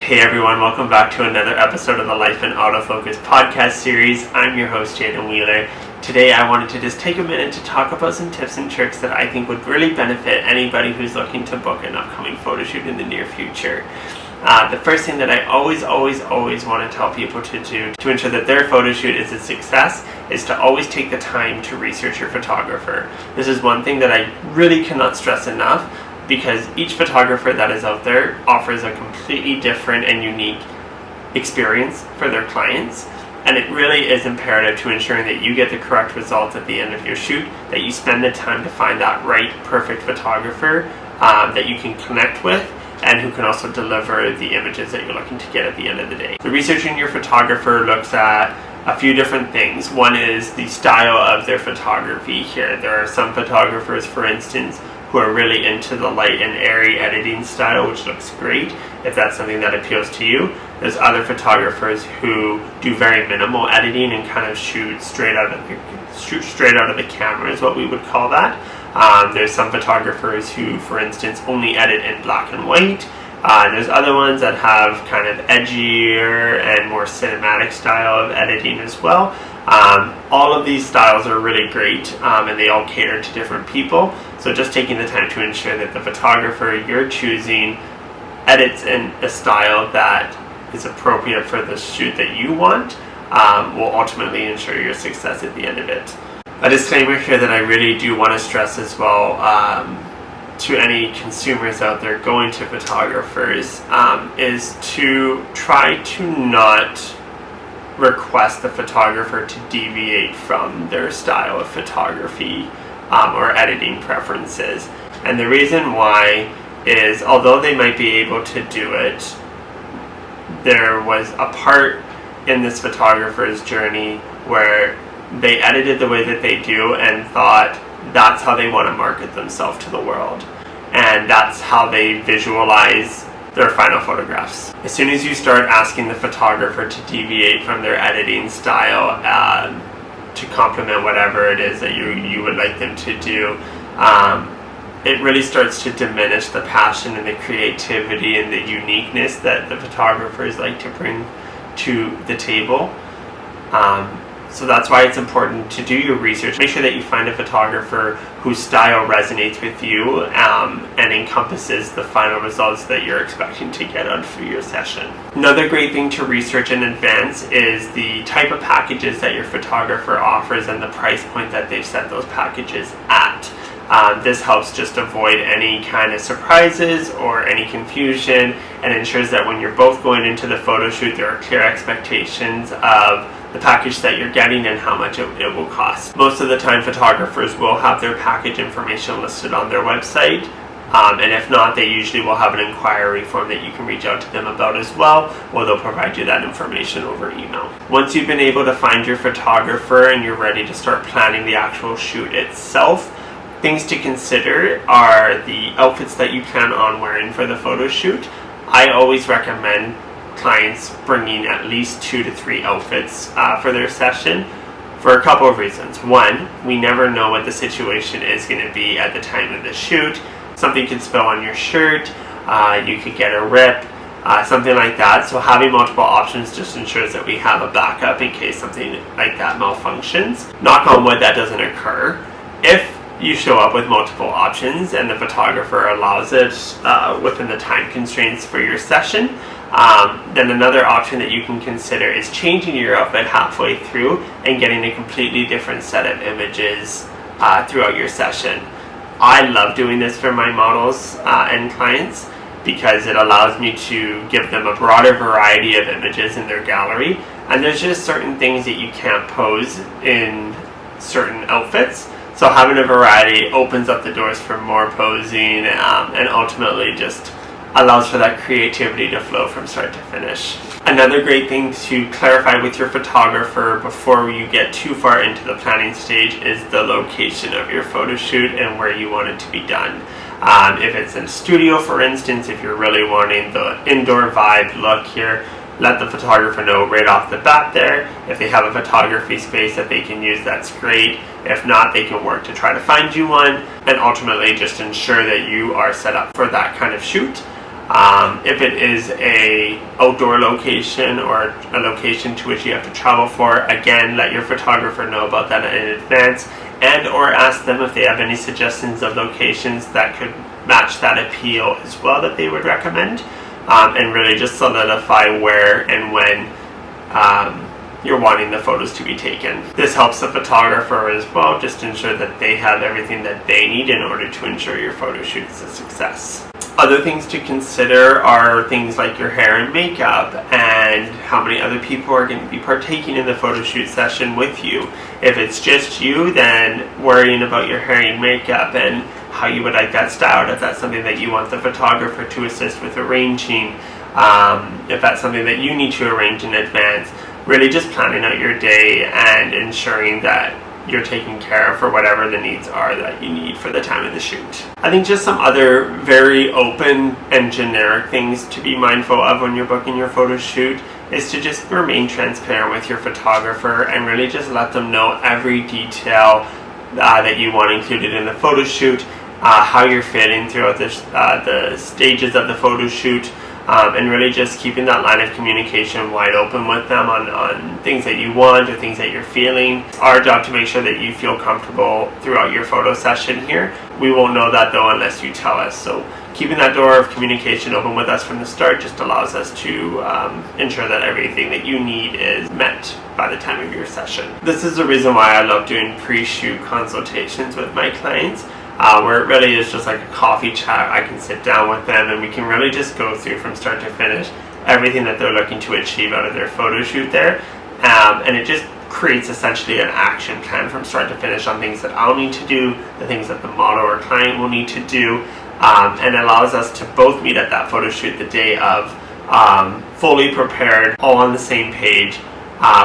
Hey everyone, welcome back to another episode of the Life in Autofocus podcast series. I'm your host, Jaden Wheeler. Today I wanted to just take a minute to talk about some tips and tricks that I think would really benefit anybody who's looking to book an upcoming photo shoot in the near future. The first thing that I always want to tell people to do to ensure that their photo shoot is a success is to always take the time to research your photographer. This is one thing that I really cannot stress enough, because each photographer that is out there offers a completely different and unique experience for their clients, and it really is imperative to ensuring that you get the correct results at the end of your shoot, that you spend the time to find that right, perfect photographer that you can connect with and who can also deliver the images that you're looking to get at the end of the day. The researching your photographer looks at a few different things. One is the style of their photography here. There are some photographers, for instance, who are really into the light and airy editing style, which looks great if that's something that appeals to you. There's other photographers who do very minimal editing and kind of shoot straight out of the camera is what we would call that. There's some photographers who, for instance, only edit in black and white. There's other ones that have kind of edgier and more cinematic style of editing as well. All of these styles are really great, and they all cater to different people. So just taking the time to ensure that the photographer you're choosing edits in a style that is appropriate for the shoot that you want will ultimately ensure your success at the end of it. A disclaimer here that I really do want to stress as well to any consumers out there going to photographers is to try to not request the photographer to deviate from their style of photography or editing preferences. And the reason why is, although they might be able to do it, there was a part in this photographer's journey where they edited the way that they do and thought that's how they want to market themselves to the world, and that's how they visualize their final photographs. As soon as you start asking the photographer to deviate from their editing style to complement whatever it is that you would like them to do, it really starts to diminish the passion and the creativity and the uniqueness that the photographers like to bring to the table. So that's why it's important to do your research. Make sure that you find a photographer whose style resonates with you and encompasses the final results that you're expecting to get out of your session. Another great thing to research in advance is the type of packages that your photographer offers and the price point that they've set those packages at. This helps just avoid any kind of surprises or any confusion, and ensures that when you're both going into the photo shoot, there are clear expectations of the package that you're getting and how much it will cost. Most of the time, photographers will have their package information listed on their website, and if not, they usually will have an inquiry form that you can reach out to them about as well, or they'll provide you that information over email. Once you've been able to find your photographer and you're ready to start planning the actual shoot itself, things to consider are the outfits that you plan on wearing for the photo shoot. I always recommend clients bringing at least 2 to 3 outfits for their session, for a couple of reasons. One, we never know what the situation is going to be at the time of the shoot. Something could spill on your shirt, you could get a rip, something like that. So having multiple options just ensures that we have a backup in case something like that malfunctions. Knock on wood, that doesn't occur. If you show up with multiple options and the photographer allows it within the time constraints for your session, then another option that you can consider is changing your outfit halfway through and getting a completely different set of images throughout your session. I love doing this for my models and clients because it allows me to give them a broader variety of images in their gallery, and there's just certain things that you can't pose in certain outfits. So having a variety opens up the doors for more posing and ultimately just allows for that creativity to flow from start to finish. Another great thing to clarify with your photographer before you get too far into the planning stage is the location of your photo shoot and where you want it to be done. If it's in a studio, for instance, if you're really wanting the indoor vibe look here, let the photographer know right off the bat there. If they have a photography space that they can use, that's great. If not, they can work to try to find you one, and ultimately just ensure that you are set up for that kind of shoot. If it is a outdoor location or a location to which you have to travel for, again, let your photographer know about that in advance, and or ask them if they have any suggestions of locations that could match that appeal as well that they would recommend, and really just solidify where and when you're wanting the photos to be taken. This helps the photographer as well, just to ensure that they have everything that they need in order to ensure your photo shoot is a success. Other things to consider are things like your hair and makeup and how many other people are going to be partaking in the photo shoot session with you. If it's just you, then worrying about your hair and makeup and how you would like that styled, if that's something that you want the photographer to assist with arranging, if that's something that you need to arrange in advance, really just planning out your day and ensuring that you're taking care of for whatever the needs are that you need for the time of the shoot. I think just some other very open and generic things to be mindful of when you're booking your photo shoot is to just remain transparent with your photographer and really just let them know every detail that you want included in the photo shoot, how you're feeling throughout the stages of the photo shoot, and really just keeping that line of communication wide open with them on things that you want or things that you're feeling. It's our job to make sure that you feel comfortable throughout your photo session here. We won't know that though unless you tell us. So keeping that door of communication open with us from the start just allows us to ensure that everything that you need is met by the time of your session. This is the reason why I love doing pre-shoot consultations with my clients. Where it really is just like a coffee chat. I can sit down with them and we can really just go through from start to finish everything that they're looking to achieve out of their photo shoot there, and it just creates essentially an action plan from start to finish on things that I'll need to do, the things that the model or client will need to do, and allows us to both meet at that photo shoot the day of, fully prepared, all on the same page,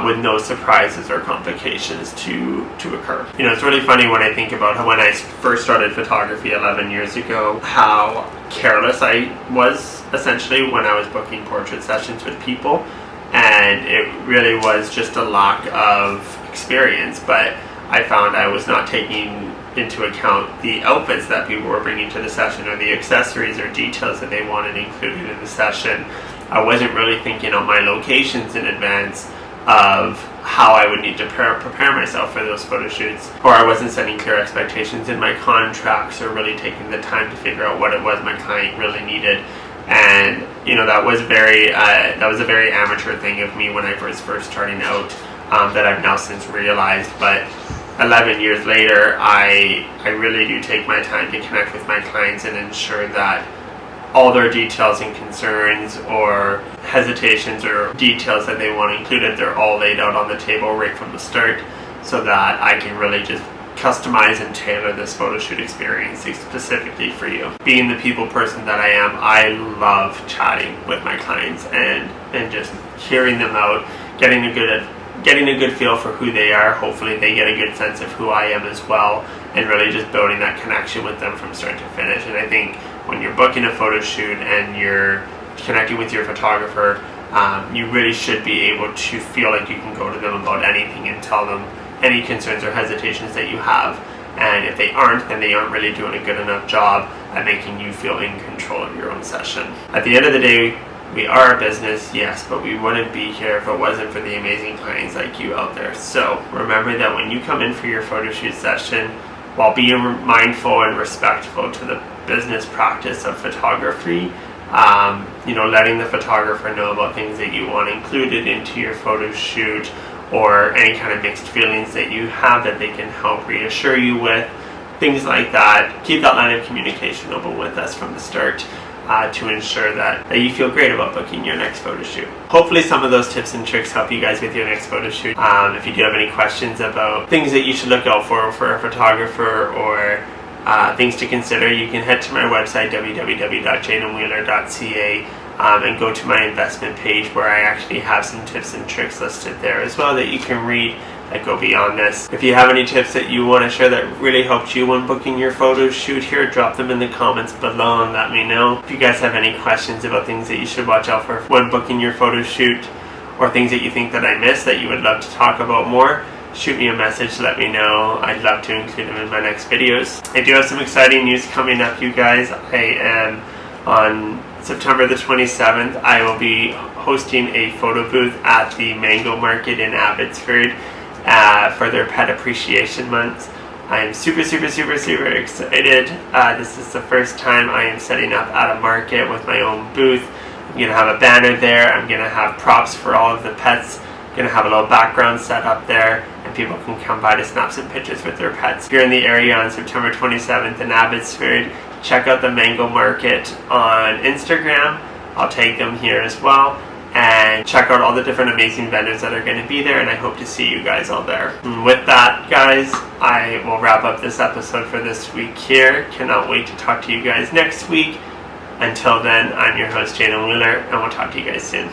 with no surprises or complications to occur. You know, it's really funny when I think about how when I first started photography 11 years ago, how careless I was essentially when I was booking portrait sessions with people, and it really was just a lack of experience, but I found I was not taking into account the outfits that people were bringing to the session or the accessories or details that they wanted included in the session. I wasn't really thinking on my locations in advance of how I would need to prepare myself for those photo shoots, or I wasn't setting clear expectations in my contracts or really taking the time to figure out what it was my client really needed. And you know, that was a very amateur thing of me when I was first starting out, that I've now since realized. But 11 years later, I really do take my time to connect with my clients and ensure that all their details and concerns or hesitations or details that they want included, they're all laid out on the table right from the start, so that I can really just customize and tailor this photo shoot experience specifically for you. Being the people person that I am, I love chatting with my clients and just hearing them out, getting a good feel for who they are. Hopefully they get a good sense of who I am as well, and really just building that connection with them from start to finish. And I think when you're booking a photo shoot and you're connecting with your photographer, you really should be able to feel like you can go to them about anything and tell them any concerns or hesitations that you have. And if they aren't, then they aren't really doing a good enough job at making you feel in control of your own session. At the end of the day, we are a business, yes, but we wouldn't be here if it wasn't for the amazing clients like you out there. So remember that when you come in for your photo shoot session, while being mindful and respectful to the business practice of photography, letting the photographer know about things that you want included into your photo shoot, or any kind of mixed feelings that you have that they can help reassure you with, things like that. Keep that line of communication open with us from the start, to ensure that you feel great about booking your next photo shoot. Hopefully some of those tips and tricks help you guys with your next photo shoot. If you do have any questions about things that you should look out for a photographer, or things to consider, you can head to my website, www.jadenwheeler.ca, and go to my investment page, where I actually have some tips and tricks listed there as well that you can read that go beyond this. If you have any tips that you want to share that really helped you when booking your photo shoot here, drop them in the comments below and let me know. If you guys have any questions about things that you should watch out for when booking your photo shoot, or things that you think that I missed that you would love to talk about more, shoot me a message, let me know. I'd love to include them in my next videos. I do have some exciting news coming up, you guys. I am on September the 27th, I will be hosting a photo booth at the Mango Market in Abbotsford for their Pet Appreciation Month. I am super excited. This is the first time I am setting up at a market with my own booth. I'm going to have a banner there. I'm going to have props for all of the pets. I'm going to have a little background set up there, and people can come by to snap some pictures with their pets. If you're in the area on September 27th in Abbotsford, check out the Mango Market on Instagram. I'll tag them here as well. And check out all the different amazing vendors that are going to be there, and I hope to see you guys all there. And with that, guys, I will wrap up this episode for this week here. Cannot wait to talk to you guys next week. Until then, I'm your host, Jayden Wheeler, and we'll talk to you guys soon.